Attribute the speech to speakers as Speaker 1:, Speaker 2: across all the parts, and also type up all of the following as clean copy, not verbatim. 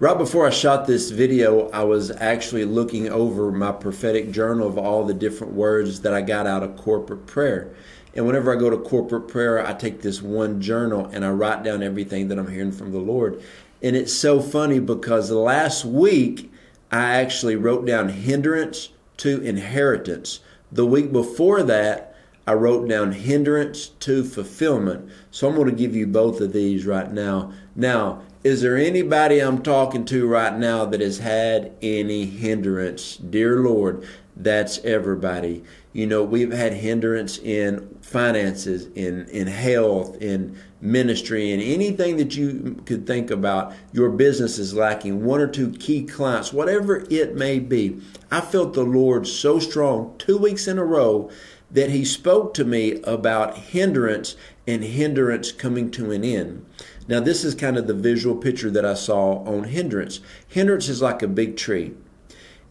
Speaker 1: Right before I shot this video, I was actually looking over my prophetic journal of all the different words that I got out of corporate prayer. And whenever I go to corporate prayer, I take this one journal and I write down everything that I'm hearing from the Lord. And it's so funny because last week, I actually wrote down hindrance to inheritance. The week before that, I wrote down hindrance to fulfillment. So I'm going to give you both of these right now. Now, is there anybody I'm talking to right now that has had any hindrance? Dear Lord, that's everybody. You know, we've had hindrance in finances, in health, in ministry, and anything that you could think about. Your business is lacking, one or two key clients, whatever it may be. I felt the Lord so strong 2 weeks in a row that He spoke to me about hindrance and hindrance coming to an end. Now, this is kind of the visual picture that I saw on hindrance. Hindrance is like a big tree,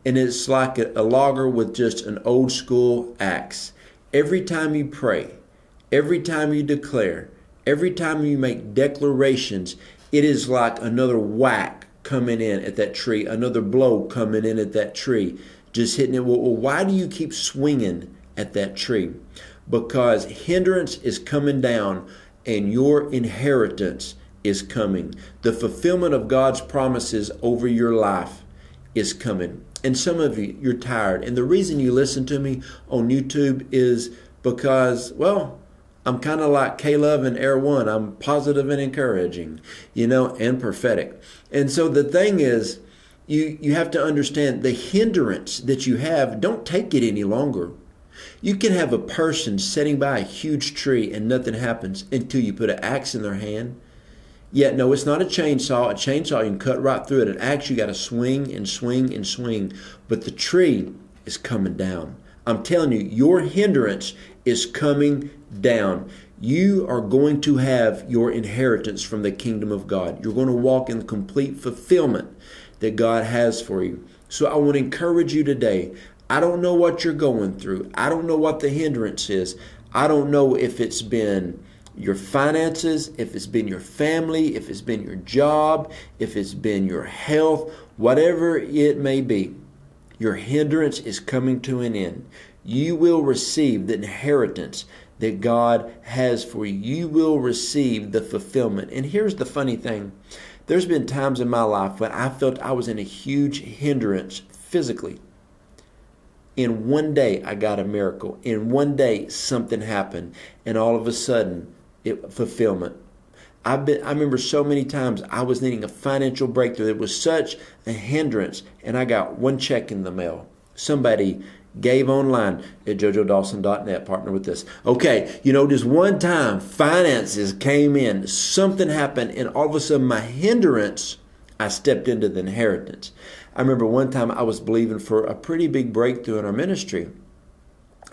Speaker 1: and it's like a logger with just an old school axe. Every time you pray, every time you declare, every time you make declarations, it is like another whack coming in at that tree, another blow coming in at that tree, just hitting it. Well, why do you keep swinging at that tree? Because hindrance is coming down and your inheritance is coming. The fulfillment of God's promises over your life is coming. And some of you, you're tired. And the reason you listen to me on YouTube is because, well, I'm kind of like K-Love and Air One. I'm positive and encouraging, and prophetic. And so the thing is, you have to understand the hindrance that you have, don't take it any longer. You can have a person sitting by a huge tree and nothing happens until you put an axe in their hand. Yet, no, it's not a chainsaw. A chainsaw, you can cut right through it. An axe, you got to swing and swing and swing. But the tree is coming down. I'm telling you, your hindrance is coming down. You are going to have your inheritance from the kingdom of God. You're going to walk in the complete fulfillment that God has for you. So I want to encourage you today. I don't know what you're going through. I don't know what the hindrance is. I don't know if it's been your finances, if it's been your family, if it's been your job, if it's been your health, whatever it may be. Your hindrance is coming to an end. You will receive the inheritance that God has for you. You will receive the fulfillment. And here's the funny thing. There's been times in my life when I felt I was in a huge hindrance physically. In one day, I got a miracle. In one day, something happened. And all of a sudden, fulfillment. I remember so many times I was needing a financial breakthrough. It was such a hindrance. And I got one check in the mail. Somebody gave online at jojodawson.net, partner with this. Okay, just one time, finances came in. Something happened. And all of a sudden, my hindrance, I stepped into the inheritance. I remember one time I was believing for a pretty big breakthrough in our ministry.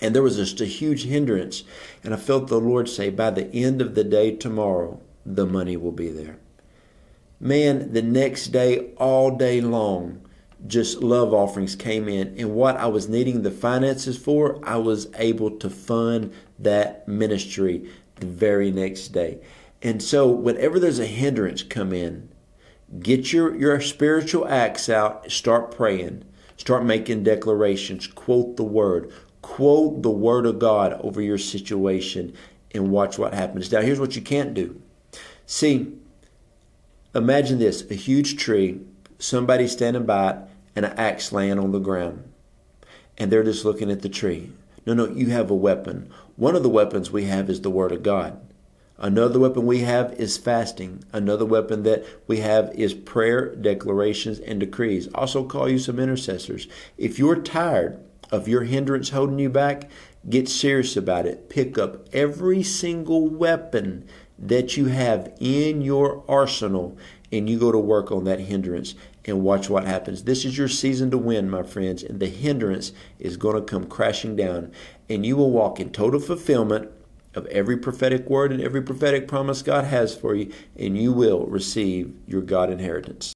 Speaker 1: And there was just a huge hindrance. And I felt the Lord say, by the end of the day tomorrow, the money will be there. Man, the next day, all day long, just love offerings came in. And what I was needing the finances for, I was able to fund that ministry the very next day. And so whenever there's a hindrance come in, get your spiritual axe out, start praying, start making declarations, quote the word of God over your situation and watch what happens. Now, here's what you can't do. See, imagine this, a huge tree, somebody standing by it, and an axe laying on the ground. And they're just looking at the tree. No, you have a weapon. One of the weapons we have is the word of God. Another weapon we have is fasting. Another weapon that we have is prayer, declarations, and decrees. Also call you some intercessors. If you're tired of your hindrance holding you back, get serious about it. Pick up every single weapon that you have in your arsenal and you go to work on that hindrance and watch what happens. This is your season to win, my friends, and the hindrance is going to come crashing down and you will walk in total fulfillment of every prophetic word and every prophetic promise God has for you, and you will receive your God inheritance.